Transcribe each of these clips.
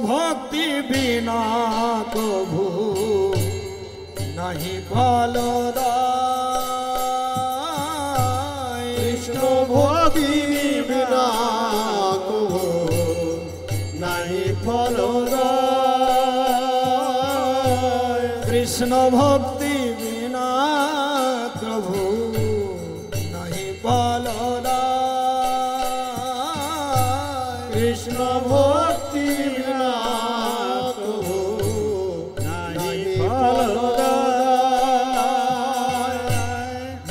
ভক্তি বিনা কভু নাহি ফলদায়। কৃষ্ণ ভক্তি বিনা কভু নাহি ফলদায়। কৃষ্ণ ভক্তি বিনা প্রভু নাহি ফলদায়। কৃষ্ণ ভক্তি বিনা কভু নাহি ফলদায়।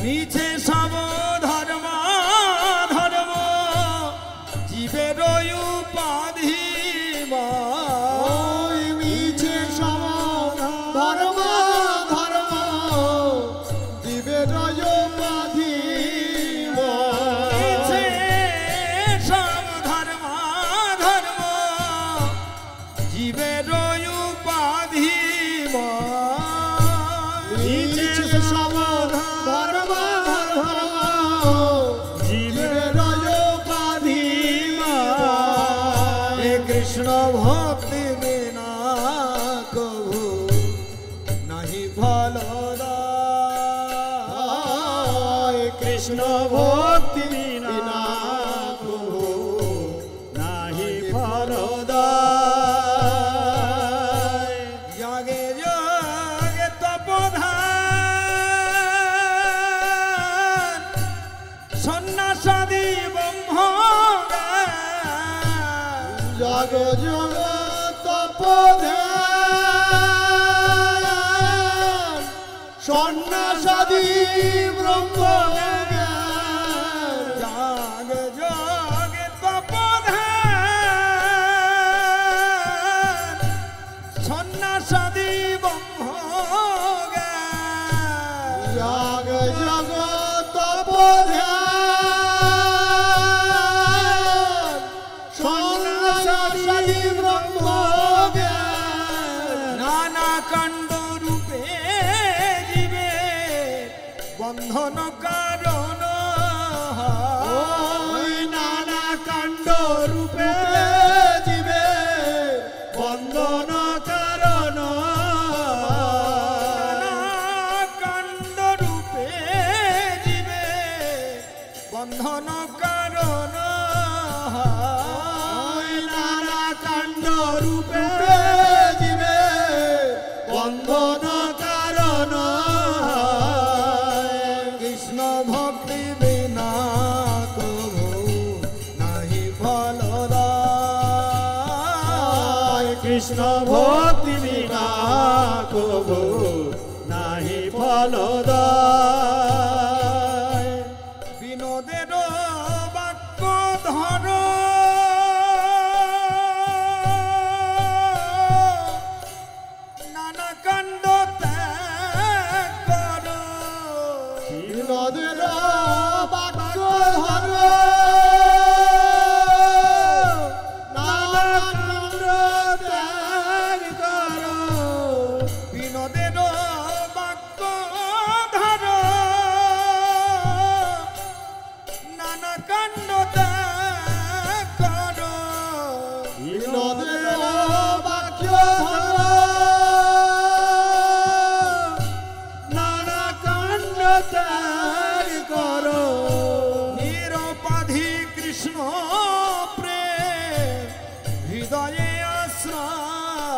মিছে সব ধর্ম ধর্ম জীবের উপাধি ওই মিছে সব ধর্ম ধর্ম জীবের উপাধি। মিছে সব ধর্ম ধর্ম জীবের উপাধি মিছে সব ধর্ম ধর্ম জীবের উপাধি। কৃষ্ণ ভক্তি বিনা কভু নাহি ফলদায়। কৃষ্ণ ভক্তি বিনা কভু নাহি ফলদায়। যাগে যোগে তপধান সন্ন্যাসাদি ব্রহ্মজ্ঞান। Jug jug তপধ্যান সন্ন্যাসাদি ব্রহ্মজ্ঞান। যাগ যোগে তপধান সন্ন্যাসাদি ব্রহ্মজ্ঞান। Jug jug তপধ্যান সন্ন্যাসাদি ব্রহ্মজ্ঞান। নানা কাণ্ড রূপে জীবে বন্ধন কারণ। ওই নানা কাণ্ড রূপে জীবে বন্ধন কারণ। নানা কাণ্ড রূপে জীবে বন্ধন কারণ। ওই নানা কাণ্ড রূপে জীবে বন্ধন কারণ। কৃষ্ণ ভক্তি বিনা কভু নাহি ফলদায়। কৃষ্ণ ভক্তি বিনা কভু নাহি ফলদায়। বিনোদের বাক্য ধর নানা কাণ্ড ত্যাগ কর। বিনোদের বাক্য ধর নানা কাণ্ড ত্যাগ কর। বিনোদের বাক্য ধর নানা কাণ্ড ত্যাগ কর। বিনোদের বাক্য ধর নানা কাণ্ড ত্যাগ কর। নিরপাধি কৃষ্ণ প্রেম হৃদয়ে আশ্রয়।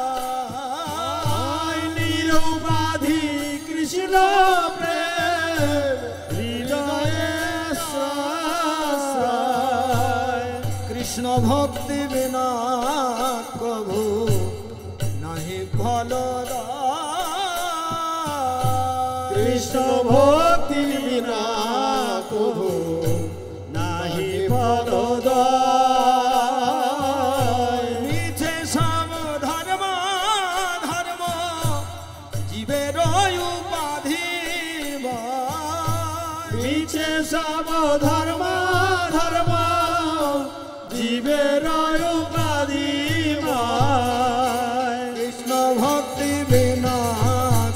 নিরুপাধি কৃষ্ণ প্রেম হৃদয়ে আশ্রয়। কৃষ্ণ ভক্তি বিনা কভু নাহি ফলদায়। কৃষ্ণ ভক্তি বিনা কভু নাহি ফলদায়। মিছে সব ধর্ম ধর্ম জীবের উপাধি। মিছে সব ধর্ম ধর্ম জীবের উপাধি। কৃষ্ণ ভক্তি বিনা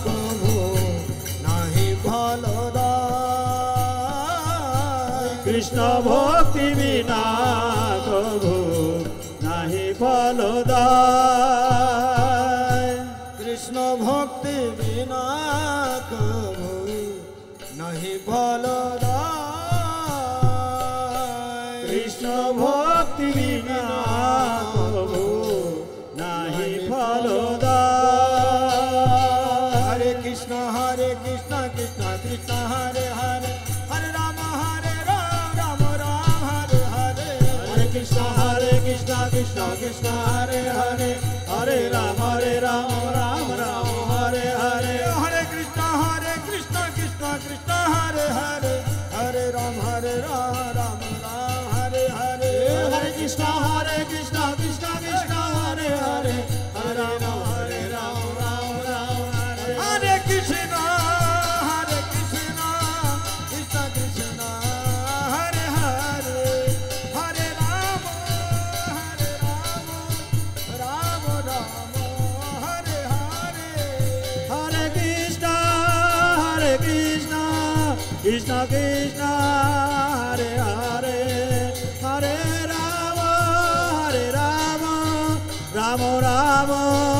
কভু নাহি ফলদায়। কৃষ্ণ ভক্তি বিনা কভু নাহি ফলদায়। Krishna Krishna Krishna Hare Hare Hare Rama Rama Hare Hare Hare Krishna Krishna Krishna Hare Hare Hare Rama Rama Hare Hare Hare Krishna Krishna Krishna Hare Hare Hare Rama Hare Hare Hare Krishna Krishna Krishna Hare Hare Hare Rama Hare Krishna Krishna Krishna Hare Hare Hare Rama Rama Hare Hare Hare Krishna Krishna Krishna Hare Hare Hare Rama Rama